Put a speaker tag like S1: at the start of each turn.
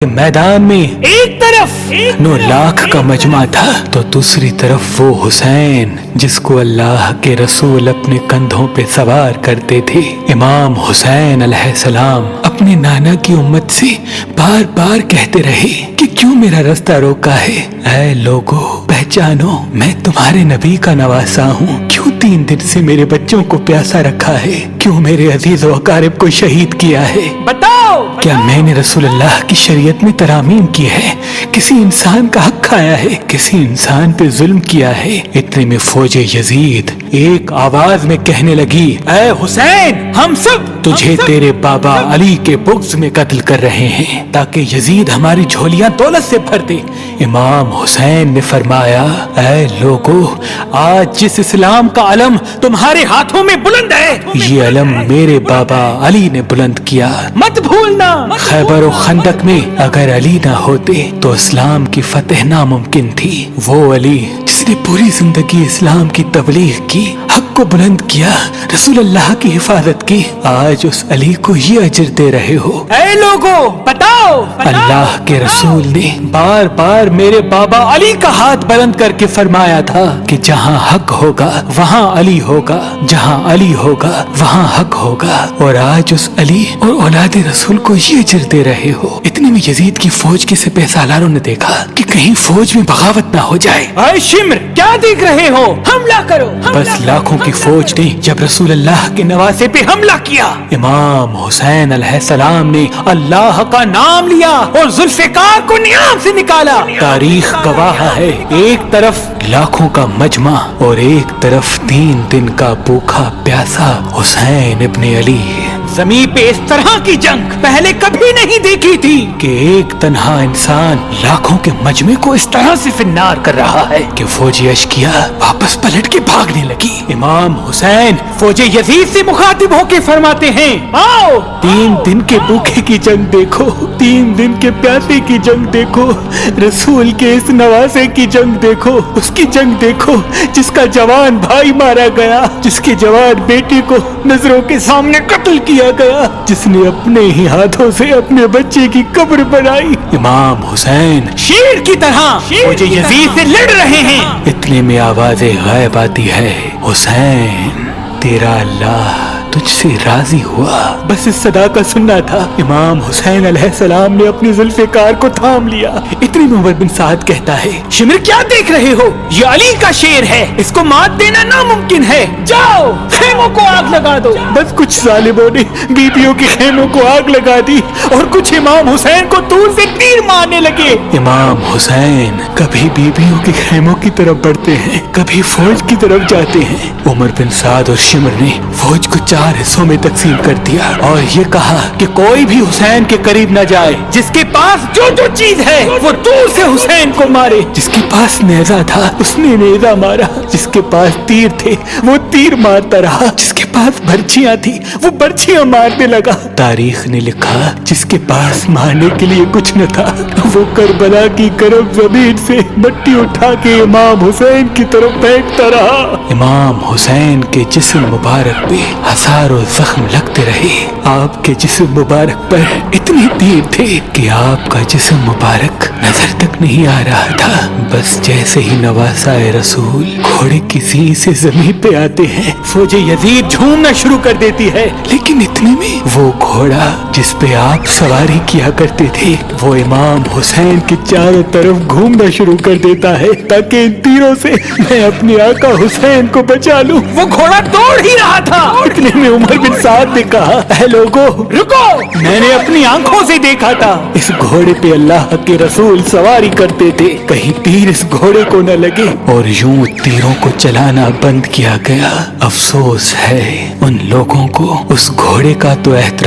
S1: میدان میں ایک طرف 9 لاکھ کا مجمع تھا تو دوسری طرف وہ حسین جس کو اللہ کے رسول اپنے کندھوں پہ سوار کرتے تھے۔ امام حسین علیہ السلام اپنے نانا کی امت سے بار بار کہتے رہے کہ کیوں میرا رستہ روکا ہے؟ اے لوگو پہچانو میں تمہارے نبی کا نواسا ہوں، کیوں 3 دن سے میرے بچوں کو پیاسا رکھا ہے؟ کیوں میرے عزیز و اقارب کو شہید کیا ہے؟ بتاؤ کیا میں نے رسول اللہ کی شریعت میں ترامیم کی ہے؟ کسی انسان کا حق کھایا ہے؟ کسی انسان پہ ظلم کیا ہے؟ اتنے میں فوج یزید ایک آواز میں کہنے لگی، اے حسین ہم سب تجھے تیرے بابا علی کے بغض میں قتل کر رہے ہیں تاکہ یزید ہماری جھولیاں دولت سے بھر دے۔ امام حسین نے فرمایا، اے لوگو آج جس اسلام کا علم تمہارے ہاتھوں میں بلند ہے یہ علم میرے بابا علی نے بلند کیا، مت بھولنا۔ خیبر و خندق میں اگر علی نہ ہوتے تو اسلام کی فتح ناممکن تھی۔ وہ علی جس نے پوری زندگی اسلام کی تبلیغ کی، حق کو بلند کیا، رسول اللہ کی حفاظت کی، آج اس علی کو یہ اجر دے رہے ہو۔ اے لوگو بتاؤ اللہ کے رسول نے بار بار میرے بابا علی کا ہاتھ بلند کر کے فرمایا تھا کہ جہاں حق ہوگا وہاں علی ہوگا، جہاں علی ہوگا وہاں حق ہوگا، اور آج اس علی اور اولاد رسول کو یہ اجر دے رہے ہو۔ اتنے میں یزید کی فوج کے سپہ سالاروں نے دیکھا کہ کہیں فوج میں بغاوت نہ ہو جائے۔ اے شمر کیا دیکھ رہے ہو؟ حملہ کرو۔ بس لاکھوں کی فوج نے جب رسول اللہ کے نواسے پہ حملہ کیا، امام حسین علیہ السلام نے اللہ کا نام لیا اور ذوالفقار کو نیام سے نکالا۔ تاریخ گواہ ہے، ایک طرف لاکھوں کا مجمع اور ایک طرف 3 دن کا بھوکا پیاسا حسین ابن علی۔ زمین پہ اس طرح کی جنگ پہلے کبھی نہیں دیکھی تھی کہ ایک تنہا انسان لاکھوں کے مجمع کو اس طرح سے فنار کر رہا ہے کہ فوجی اشکیا واپس پلٹ کے بھاگنے لگی۔ امام حسین فوج یزید سے مخاطب ہو کے فرماتے ہیں، آؤ 3 دن کے بھوکے کی جنگ دیکھو، 3 دن کے پیاسے کی جنگ دیکھو، رسول کے اس نواسے کی جنگ دیکھو، اس کی جنگ دیکھو جس کا جوان بھائی مارا گیا، جس کے جوان بیٹے کو نظروں کے سامنے قتل کیا گیا، جس نے اپنے ہی ہاتھوں سے اپنے بچے کی قبر بنائی۔ امام حسین شیر کی طرح فوج یزید سے لڑ رہے ہیں۔ اتنے میں آواز غائب آتی ہے، حسین تیرا اللہ تجھ سے راضی ہوا۔ بس اس صدا کا سننا تھا، امام حسین علیہ السلام نے اپنی ذوالفقار کو تھام لیا۔ اتنی میں عمر بن سعد کہتا ہے، شمر کیا دیکھ رہے ہو؟ یہ علی کا شیر ہے، اس کو مات دینا ناممکن ہے، جاؤ خیموں کو آگ لگا دو۔ بس کچھ ظالموں نے بیبیوں کے خیموں کو آگ لگا دی اور کچھ امام حسین کو دور سے تیر مارنے لگے۔ امام حسین کبھی بیبیوں کے خیموں کی طرف بڑھتے ہیں، کبھی فوج کی طرف جاتے ہیں۔ عمر بن سعد اور شمر نے فوج کو 4 حصوں میں تقسیم کر دیا اور یہ کہا کہ کوئی بھی حسین کے قریب نہ جائے، جس کے پاس جو چیز ہے وہ دور سے حسین کو مارے۔ جس کے پاس نیزہ تھا اس نے نیزہ مارا، جس کے پاس تیر تھے وہ تیر مارتا رہا، جس کے پاس برچیاں تھی وہ برچیاں مارنے لگا۔ تاریخ نے لکھا جس کے پاس مارنے کے لیے کچھ نہ تھا وہ کربلا کی کرب زمین سے مٹی اٹھا کے امام حسین کی طرف پھینکتا رہا۔ امام حسین کے جسم مبارک پہ ہزاروں زخم لگتے رہے، آپ کے جسم مبارک پر اتنے تیر تھے کہ آپ کا جسم مبارک نظر تک نہیں آ رہا تھا۔ بس جیسے ہی نواسا رسول گھوڑے کی زین سے زمین پہ آتے ہیں، فوج یزید جھومنا شروع کر دیتی ہے، لیکن اتنے میں وہ گھوڑا جس پہ آپ سواری کیا کرتے تھے وہ امام حسین کے چاروں طرف گھومنا شروع کر دیتا ہے تاکہ ان تیروں سے میں اپنے آقا حسین کو بچا لوں۔ وہ گھوڑا دوڑ ہی رہا تھا۔ اتنے میں عمر بن سعد نے کہا، اے لوگو رکو، میں نے اپنی آنکھوں سے دیکھا تھا اس گھوڑے پہ اللہ کے رسول سواری کرتے تھے، کہیں تیر اس گھوڑے کو نہ لگے، اور یوں تیروں کو چلانا بند کیا گیا۔ افسوس ہے ان لوگوں کو، اس گھوڑے کا تو احترام